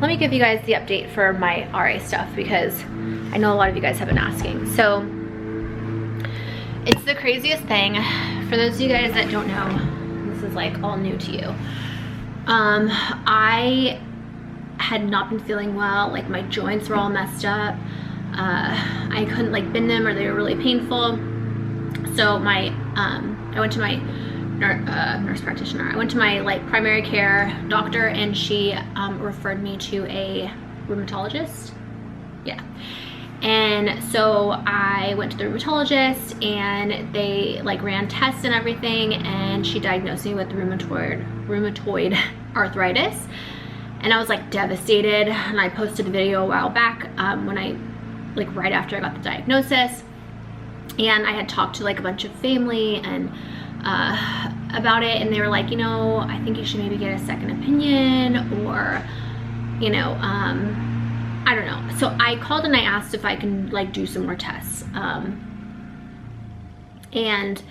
let me give you guys the update for my RA stuff because I know a lot of you guys have been asking. So it's the craziest thing. For those of you guys that don't know, this is like all new to you. I had not been feeling well. Like my joints were all messed up. I couldn't like bend them or they were really painful. So I went to my nurse practitioner. I went to my like primary care doctor and she referred me to a rheumatologist. Yeah. And so I went to the rheumatologist and they like ran tests and everything and she diagnosed me with rheumatoid arthritis. And I was like devastated, and I posted a video a while back when I like right after I got the diagnosis, and I had talked to like a bunch of family and about it, and they were like, you know, I think you should maybe get a second opinion, or you know, I don't know. So I called and I asked if I can like do some more tests, and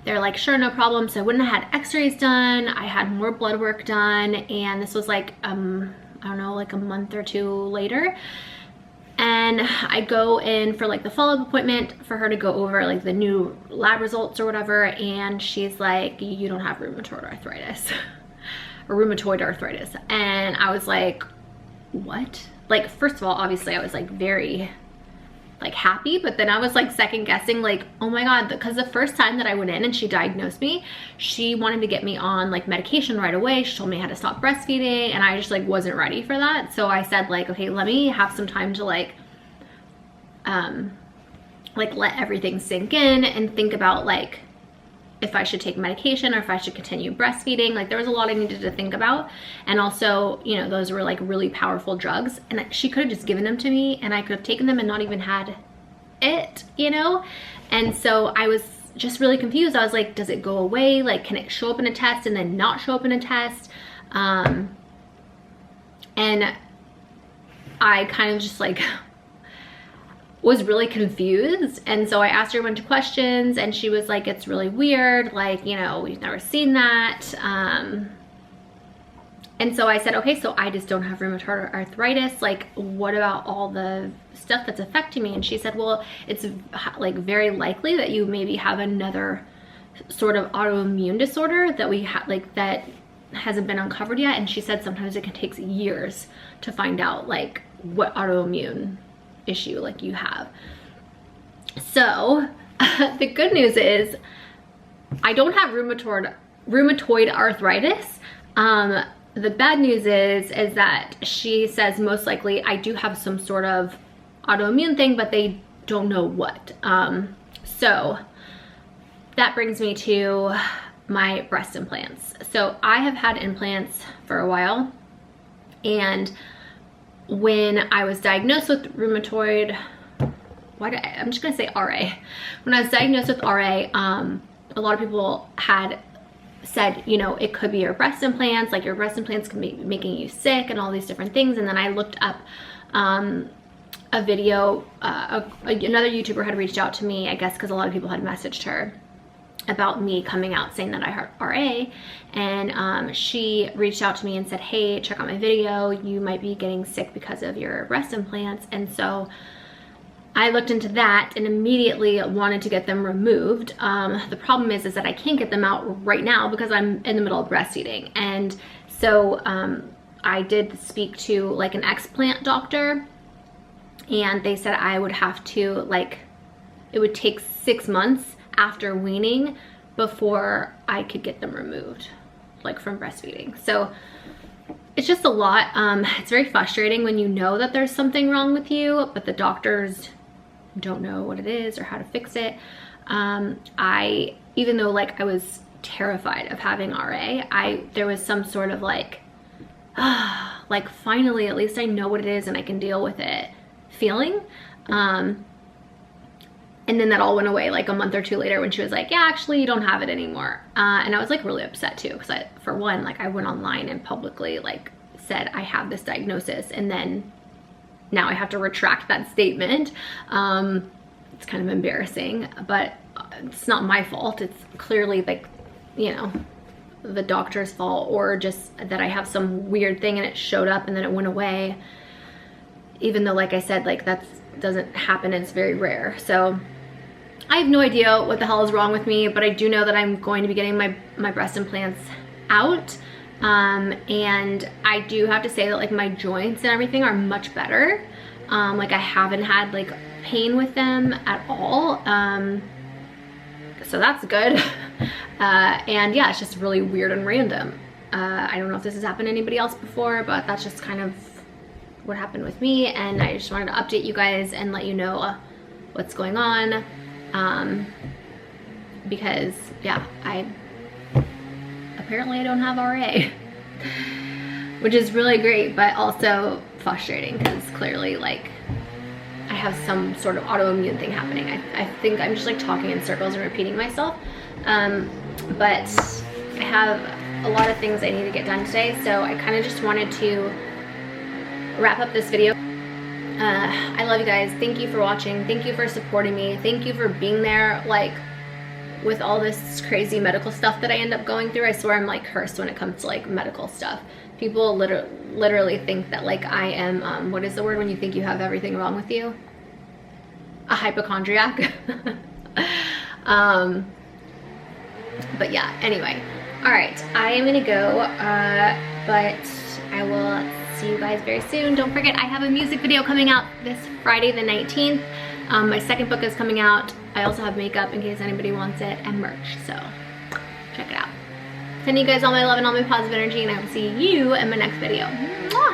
they're like, sure, no problem. So I wouldn't have had x-rays done. I had more blood work done, and this was like I don't know, like a month or two later. And I go in for like the follow-up appointment for her to go over like the new lab results or whatever, and she's like, you don't have rheumatoid arthritis or rheumatoid arthritis. And I was like, what? Like, first of all, obviously I was like very like happy, but then I was like second guessing, like, oh my god, because the first time that I went in and she diagnosed me, she wanted to get me on like medication right away. She told me how to stop breastfeeding, and I just like wasn't ready for that. So I said like, okay, let me have some time to like let everything sink in and think about like if I should take medication or if I should continue breastfeeding. Like there was a lot I needed to think about. And also, you know, those were like really powerful drugs, and she could have just given them to me and I could have taken them and not even had it, you know? And so I was just really confused. I was like, does it go away? Like, can it show up in a test and then not show up in a test? And I kind of just like was really confused. And so I asked her a bunch of questions, and she was like, it's really weird, like, you know, we've never seen that. And so I said, okay, so I just don't have rheumatoid arthritis. Like, what about all the stuff that's affecting me? And she said, well, it's like very likely that you maybe have another sort of autoimmune disorder that we have, like, that hasn't been uncovered yet. And she said sometimes it can take years to find out like what autoimmune issue like you have. So the good news is I don't have rheumatoid arthritis. The bad news is that she says most likely I do have some sort of autoimmune thing, but they don't know what. So that brings me to my breast implants. So I have had implants for a while, and when I was diagnosed with rheumatoid, I'm just gonna say RA. When I was diagnosed with RA, a lot of people had said, you know, it could be your breast implants, like your breast implants can be making you sick and all these different things. And then I looked up a video, another YouTuber had reached out to me, I guess because a lot of people had messaged her about me coming out saying that I had RA, and she reached out to me and said, hey, check out my video, you might be getting sick because of your breast implants. And so I looked into that and immediately wanted to get them removed. The problem is that I can't get them out right now because I'm in the middle of breastfeeding. And so I did speak to like an explant doctor, and they said I would have to, like, it would take 6 months after weaning before I could get them removed, like from breastfeeding. So it's just a lot. It's very frustrating when you know that there's something wrong with you, but the doctors don't know what it is or how to fix it. Even though like I was terrified of having RA, there was some sort of like, like finally, at least I know what it is and I can deal with it feeling. And then that all went away like a month or two later when she was like, yeah, actually you don't have it anymore. And I was like really upset too, because for one, like I went online and publicly like said I have this diagnosis, and then now I have to retract that statement. It's kind of embarrassing, but it's not my fault. It's clearly like, you know, the doctor's fault or just that I have some weird thing and it showed up and then it went away. Even though, like I said, like that doesn't happen, it's very rare. So I have no idea what the hell is wrong with me, but I do know that I'm going to be getting my breast implants out. And I do have to say that like my joints and everything are much better. Like I haven't had like pain with them at all. So that's good. And yeah, it's just really weird and random. I don't know if this has happened to anybody else before, but that's just kind of what happened with me. And I just wanted to update you guys and let you know what's going on. Because yeah, apparently I don't have RA, which is really great, but also frustrating because clearly like I have some sort of autoimmune thing happening. I think I'm just like talking in circles and repeating myself. But I have a lot of things I need to get done today, so I kind of just wanted to wrap up this video. I love you guys. Thank you for watching. Thank you for supporting me. Thank you for being there, like, with all this crazy medical stuff that I end up going through. I swear I'm like cursed when it comes to like medical stuff. People literally think that like I am, what is the word when you think you have everything wrong with you? A hypochondriac. But yeah, anyway. All right, I am gonna go, but I will see you guys very soon. Don't forget, I have a music video coming out this Friday the 19th. My second book is coming out. I also have makeup in case anybody wants it and merch, so check it out. Sending you guys all my love and all my positive energy, and I will see you in my next video. Mwah!